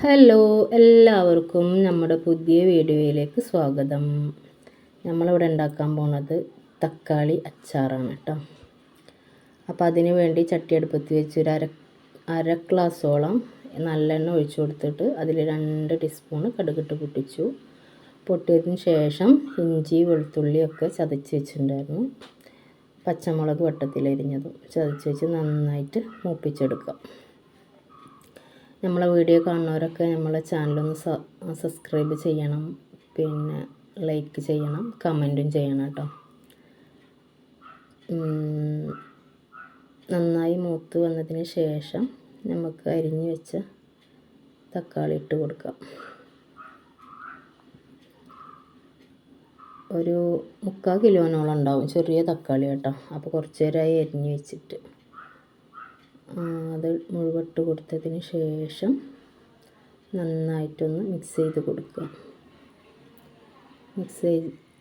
Hello, എല്ലാവർക്കും നമ്മുടെ പുതിയ വീഡിയോയിലേക്ക് സ്വാഗതം. നമ്മളിവിടെ ഉണ്ടാക്കാൻ പോകുന്നത് തക്കാളി അച്ചാറാണ് കേട്ടോ. അപ്പോൾ അതിന് വേണ്ടി ചട്ടി അടുപ്പത്ത് വെച്ച് അര ഗ്ലാസോളം നല്ലെണ്ണ ഒഴിച്ചു കൊടുത്തിട്ട് അതിൽ 2 ടീസ്പൂൺ കടുകിട്ട് പൊട്ടിയതിന് ശേഷം ഇഞ്ചി വെളുത്തുള്ളിയൊക്കെ ചതച്ച് വെച്ചിട്ടുണ്ടായിരുന്നു. പച്ചമുളക് വട്ടത്തിലരിഞ്ഞതും ചതച്ച് വെച്ച് നന്നായിട്ട് മൂപ്പിച്ചെടുക്കാം. നമ്മളെ വീഡിയോ കാണുന്നവരൊക്കെ നമ്മളെ ചാനലൊന്ന് സബ്സ്ക്രൈബ് ചെയ്യണം, പിന്നെ ലൈക്ക് ചെയ്യണം, കമൻറ്റും ചെയ്യണം കേട്ടോ. നന്നായി മൂത്ത് വന്നതിന് ശേഷം നമുക്ക് അരിഞ്ഞ് വെച്ച തക്കാളി ഇട്ട് കൊടുക്കാം. ഒരു 3/4 കിലോനോളം ഉണ്ടാവും, ചെറിയ തക്കാളി കേട്ടോ. അപ്പോൾ കുറച്ച് നേരമായി അരിഞ്ഞ് വെച്ചിട്ട് അത് മുഴുവട്ട് കൊടുത്തതിന് ശേഷം നന്നായിട്ടൊന്ന് മിക്സ് ചെയ്ത് കൊടുക്കുക.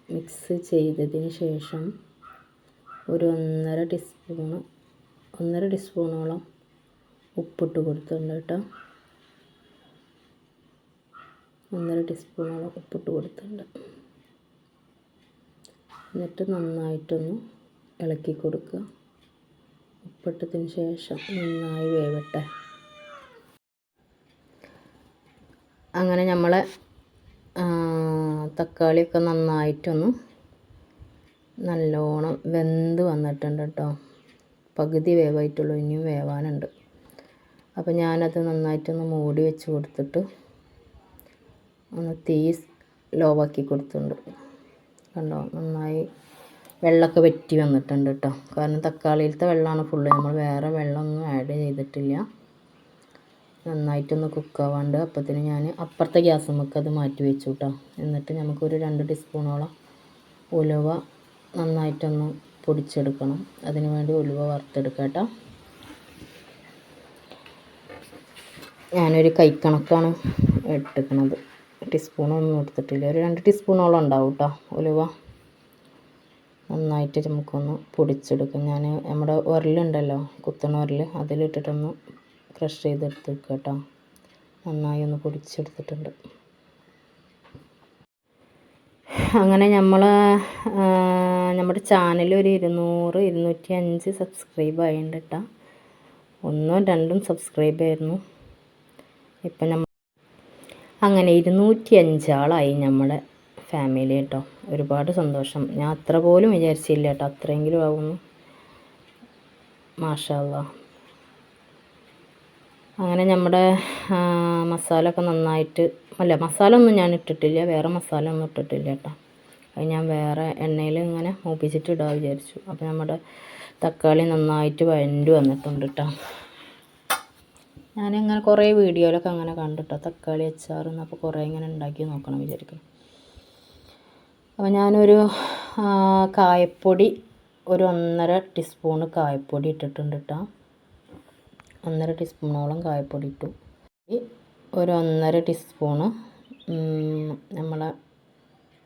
മിക്സ് ചെയ്തതിന് ശേഷം ഒരു 1.5 ടീസ്പൂണോളം ഉപ്പിട്ട് കൊടുത്തിട്ടുണ്ട് കേട്ടോ. 1.5 ടീസ്പൂണോളം ഉപ്പിട്ട് കൊടുത്തിട്ടുണ്ട്. എന്നിട്ട് നന്നായിട്ടൊന്ന് ഇളക്കി കൊടുക്കുക. ഉപ്പിട്ടതിന് ശേഷം നന്നായി വേവട്ടെ. അങ്ങനെ നമ്മളെ തക്കാളിയൊക്കെ നല്ലോണം വെന്ത് വന്നിട്ടുണ്ട് കേട്ടോ. പകുതി വേവായിട്ടുള്ളൂ, ഇനിയും വേവാനുണ്ട്. അപ്പോൾ ഞാനത് നന്നായിട്ടൊന്ന് മൂടി വെച്ച് കൊടുത്തിട്ട് ഒന്ന് തീ ലോവാക്കി കൊടുത്തിട്ടുണ്ട്. കണ്ടോ, നന്നായി വെള്ളമൊക്കെ വറ്റി വന്നിട്ടുണ്ട് കേട്ടോ. കാരണം തക്കാളിയിലത്തെ വെള്ളമാണ് ഫുള്ള്, നമ്മൾ വേറെ വെള്ളമൊന്നും ആഡ് ചെയ്തിട്ടില്ല. നന്നായിട്ടൊന്ന് കുക്കാവാണ്ട് അപ്പത്തിന് ഞാൻ അപ്പുറത്തെ ഗ്യാസ് നമുക്ക് അത് മാറ്റി വെച്ചു കേട്ടോ. എന്നിട്ട് നമുക്കൊരു 2 ടീസ്പൂണോളം ഉലുവ നന്നായിട്ടൊന്ന് പൊടിച്ചെടുക്കണം. അതിന് വേണ്ടി ഉലുവ വറുത്തെടുക്കാം കേട്ടോ. ഞാനൊരു കൈക്കണക്കാണ് എടുക്കുന്നത്, ടീസ്പൂണൊന്നും എടുത്തിട്ടില്ല. ഒരു 2 ടീസ്പൂണോളം ഉണ്ടാവും കേട്ടോ ഉലുവ. നന്നായിട്ട് നമുക്കൊന്ന് പൊടിച്ചെടുക്കാം. ഞാൻ നമ്മുടെ ഉരലുണ്ടല്ലോ, കുത്തണ ഉരൽ, അതിലിട്ടിട്ടൊന്ന് ക്രഷ് ചെയ്തെടുത്ത് വെക്കുക കേട്ടോ. നന്നായി ഒന്ന് പൊടിച്ചെടുത്തിട്ടുണ്ട്. അങ്ങനെ നമ്മുടെ ചാനൽ ഒരു 200-205 സബ്സ്ക്രൈബ് ആയിട്ടുണ്ട് കേട്ടോ. 1-2 സബ്സ്ക്രൈബ് ആയിരുന്നു. ഇപ്പം അങ്ങനെ 205 ആളായി നമ്മുടെ ഫാമിലി കേട്ടോ. ഒരുപാട് സന്തോഷം. ഞാൻ അത്ര പോലും വിചാരിച്ചില്ല കേട്ടോ, അത്രയെങ്കിലും ആവുന്നു. മാഷാ അല്ലാഹ്. അങ്ങനെ നമ്മുടെ മസാല ഒക്കെ നന്നായിട്ട്, മസാല ഒന്നും ഞാൻ ഇട്ടിട്ടില്ല, വേറെ മസാല ഒന്നും ഇട്ടിട്ടില്ല കേട്ടോ. അത് ഞാൻ വേറെ എണ്ണയിൽ ഇങ്ങനെ മൂപ്പിച്ചിട്ട് ഇടാൻ വിചാരിച്ചു. അപ്പോൾ നമ്മുടെ തക്കാളി നന്നായിട്ട് വഴണ്ട് വന്നിട്ടുണ്ട് കേട്ടോ. ഞാനിങ്ങനെ കുറേ വീഡിയോയിലൊക്കെ അങ്ങനെ കണ്ടിട്ടോ തക്കാളി അച്ചാറെന്ന്. അപ്പോൾ കുറേ ഇങ്ങനെ ഉണ്ടാക്കി നോക്കണം വിചാരിക്കും. അപ്പോൾ ഞാനൊരു കായപ്പൊടി ഒരു 1.5 ടീസ്പൂണ് കായപ്പൊടി ഇട്ടിട്ടുണ്ട് കേട്ടോ. 1.5 ടീസ്പൂണോളം കായപ്പൊടി ഇട്ടു. ഒരു 1.5 ടീസ്പൂണ് നമ്മളെ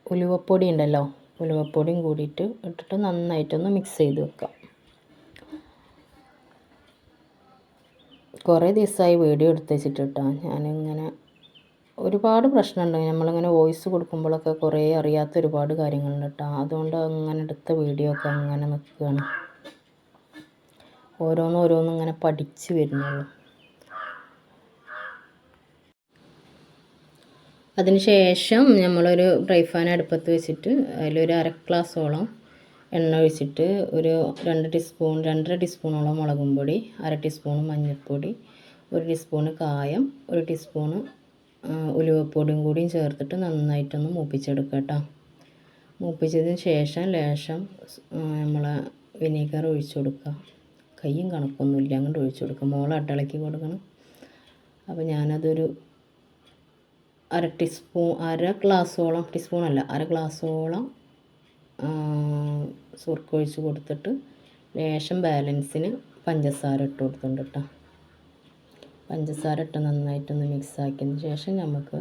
ഉലുവപ്പൊടി ഉണ്ടല്ലോ, ഉലുവപ്പൊടിയും കൂടിയിട്ട് ഇട്ടിട്ട് നന്നായിട്ടൊന്ന് മിക്സ് ചെയ്ത് വെക്കാം. കുറേ ദിവസമായി വീഡിയോ എടുത്ത് വെച്ചിട്ട് കേട്ടോ. ഞാനിങ്ങനെ ഒരുപാട് പ്രശ്നമുണ്ട്, നമ്മളിങ്ങനെ വോയിസ് കൊടുക്കുമ്പോഴൊക്കെ കുറേ അറിയാത്ത ഒരുപാട് കാര്യങ്ങളുണ്ട് കേട്ടോ. അതുകൊണ്ട് അങ്ങനെ എടുത്ത വീഡിയോ ഒക്കെ അങ്ങനെ നിൽക്കുകയാണ്. ഓരോന്നും ഇങ്ങനെ പഠിച്ച് വരുന്നുള്ളൂ. അതിന് ശേഷം നമ്മളൊരു ഫ്രൈ പാൻ അടുപ്പത്ത് വെച്ചിട്ട് അതിലൊരു 1/2 ഗ്ലാസോളം എണ്ണ ഒഴിച്ചിട്ട് ഒരു 2-2.5 ടീസ്പൂണോളം മുളകും പൊടി, 1/2 ടീസ്പൂൺ മഞ്ഞൾപ്പൊടി, 1 ടീസ്പൂൺ കായം, 1 ടീസ്പൂൺ ഉലുവപ്പൊടിയും കൂടിയും ചേർത്തിട്ട് നന്നായിട്ടൊന്ന് മൂപ്പിച്ചെടുക്കുക കേട്ടോ. മൂപ്പിച്ചതിന് ശേഷം ലേശം നമ്മളെ വിനീഗർ ഒഴിച്ചു കൊടുക്കുക. കയ്യും കണക്കൊന്നുമില്ല, അങ്ങോട്ട് ഒഴിച്ചു കൊടുക്കുക. മോളെ അട്ടിളക്കി കൊടുക്കണം. അപ്പോൾ ഞാനതൊരു 1/2 ഗ്ലാസോളം, ടീസ്പൂണല്ല 1/2 ഗ്ലാസോളം സുർക്ക ഒഴിച്ച് കൊടുത്തിട്ട് ലേശം ബാലൻസിന് പഞ്ചസാര ഇട്ട് കൊടുത്തിട്ടുണ്ട് കേട്ടോ. പഞ്ചസാര ഇട്ട് നന്നായിട്ടൊന്ന് മിക്സ് ആക്കിയതിന് ശേഷം നമുക്ക്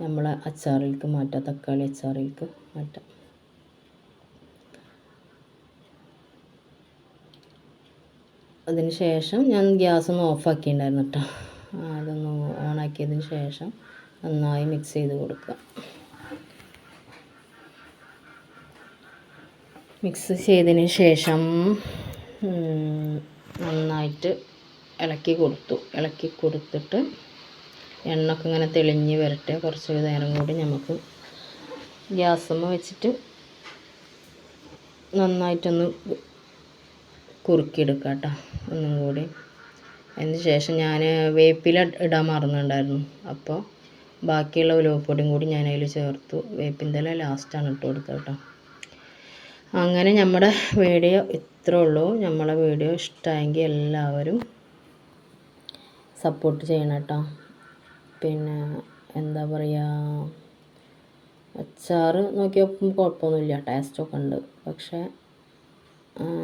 നമ്മളെ അച്ചാറിലേക്ക് മാറ്റാം, തക്കാളി അച്ചാറിലേക്ക് മാറ്റാം. അതിന് ശേഷം ഞാൻ ഗ്യാസ് ഒന്ന് ഓഫാക്കിയിട്ടുണ്ടായിരുന്നു കേട്ടോ. അതൊന്ന് ഓണാക്കിയതിന് ശേഷം നന്നായി മിക്സ് ചെയ്ത് കൊടുക്കുക. മിക്സ് ചെയ്തതിന് ശേഷം നന്നായിട്ട് ഇളക്കി കൊടുത്തിട്ട് എണ്ണയൊക്കെ ഇങ്ങനെ തെളിഞ്ഞ് വരട്ടെ. കുറച്ച് നേരം കൂടി നമുക്ക് ഗ്യാസുമ്മ വെച്ചിട്ട് നന്നായിട്ടൊന്ന് കുറുക്കിയെടുക്കാം കേട്ടോ ഒന്നും കൂടി. അതിന് ശേഷം ഞാൻ വേപ്പില ഇടാൻ മറന്നിട്ടുണ്ടായിരുന്നു. അപ്പോൾ ബാക്കിയുള്ള ഉലുവപ്പൊടിയും കൂടി ഞാൻ അതിൽ ചേർത്തു. വേപ്പിൻ്റെ ഇല ലാസ്റ്റാണ് ഇട്ട് കൊടുത്തത് കേട്ടോ. അങ്ങനെ നമ്മുടെ വീഡിയോ ഇത്രേ ഉള്ളൂ. നമ്മളെ വീഡിയോ ഇഷ്ടമായെങ്കിൽ എല്ലാവരും സപ്പോർട്ട് ചെയ്യണം കേട്ടോ. പിന്നെ എന്താ പറയുക, അച്ചാർ നോക്കിയപ്പോൾ കുഴപ്പമൊന്നുമില്ല, ടേസ്റ്റൊക്കെ ഉണ്ട്. പക്ഷേ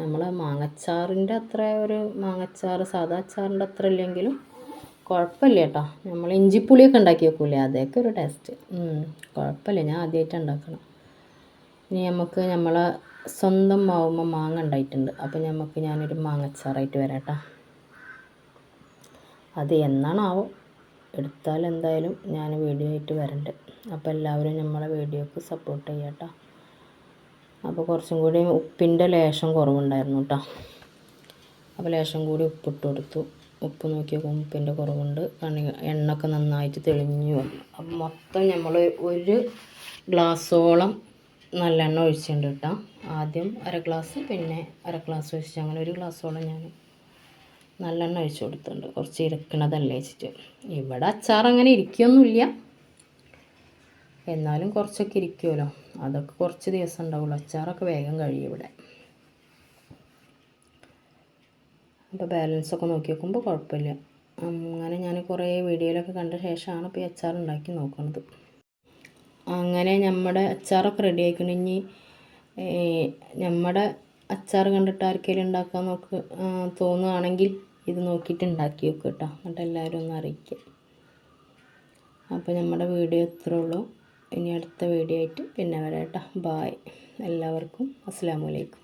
നമ്മളെ മാങ്ങച്ചാറിൻ്റെ അത്ര മാങ്ങച്ചാർ സാധാ അച്ചാറിൻ്റെ അത്ര ഇല്ലെങ്കിലും കുഴപ്പമില്ല കേട്ടോ. നമ്മൾ ഇഞ്ചിപ്പുളിയൊക്കെ ഉണ്ടാക്കി വെക്കൂലേ, അതൊക്കെ ഒരു ടേസ്റ്റ്. കുഴപ്പമില്ല, ഞാൻ ആദ്യമായിട്ട് ഉണ്ടാക്കണം. ഇനി നമുക്ക് നമ്മളെ സ്വന്തം മാവുമ്പോൾ മാങ്ങ ഉണ്ടായിട്ടുണ്ട്. അപ്പോൾ ഞാനൊരു മാങ്ങച്ചാറായിട്ട് വരാം കേട്ടോ. അത് എന്നാണാവോ എടുത്താൽ എന്തായാലും ഞാൻ വീഡിയോ ആയിട്ട് വരണ്ട്. അപ്പോൾ എല്ലാവരും നമ്മളെ വീഡിയോക്ക് സപ്പോർട്ട് ചെയ്യാം കേട്ടോ. അപ്പോൾ കുറച്ചും കൂടി ഉപ്പിൻ്റെ ലേശം കുറവുണ്ടായിരുന്നു കേട്ടോ. അപ്പോൾ ലേശം കൂടി ഉപ്പിട്ട് കൊടുത്തു. ഉപ്പ് നോക്കിയപ്പോൾ ഉപ്പിൻ്റെ കുറവുണ്ട്. എണ്ണയൊക്കെ നന്നായിട്ട് തെളിഞ്ഞു വന്നു. അപ്പം മൊത്തം നമ്മൾ ഒരു ഗ്ലാസ്സോളം നല്ലെണ്ണ ഒഴിച്ചിട്ടുണ്ട് കേട്ടോ. ആദ്യം അര ഗ്ലാസ്, പിന്നെ അര ഗ്ലാസ് ഒഴിച്ച്, അങ്ങനെ ഒരു ഗ്ലാസ്സോളം ഞാൻ നല്ലെണ്ണ ഒഴിച്ച് കൊടുത്തിട്ടുണ്ട്. കുറച്ച് ഇരിക്കണതല്ലേ വെച്ചിട്ട്. ഇവിടെ അച്ചാർ അങ്ങനെ ഇരിക്കുകയൊന്നുമില്ല, എന്നാലും കുറച്ചൊക്കെ ഇരിക്കുമല്ലോ. അതൊക്കെ കുറച്ച് ദിവസം ഉണ്ടാവുള്ളൂ. അച്ചാറൊക്കെ വേഗം കഴിയും ഇവിടെ. അപ്പോൾ ബാലൻസൊക്കെ നോക്കി നോക്കുമ്പോൾ കുഴപ്പമില്ല. അങ്ങനെ ഞാൻ കുറേ വീഡിയോയിലൊക്കെ കണ്ട ശേഷമാണ് ഇപ്പോൾ ഈ അച്ചാർ ഉണ്ടാക്കി നോക്കുന്നത്. അങ്ങനെ നമ്മുടെ അച്ചാറൊക്കെ റെഡി ആയിക്കഴിഞ്ഞ് നമ്മുടെ അച്ചാർ കണ്ടിട്ട് ആർക്കെങ്കിലും ഉണ്ടാക്കാൻ തോന്നുകയാണെങ്കിൽ ഇത് നോക്കിയിട്ട് ഉണ്ടാക്കി വെക്കുക കേട്ടോ. എന്നിട്ട് എല്ലാവരും ഒന്ന് അറിയിക്കുക. അപ്പോൾ നമ്മുടെ വീഡിയോ ഇത്രേ ഉള്ളൂ. ഇനി അടുത്ത വീഡിയോ ആയിട്ട് പിന്നെ വരാം കേട്ടോ. ബായ്. എല്ലാവർക്കും അസ്സലാമു അലൈക്കും.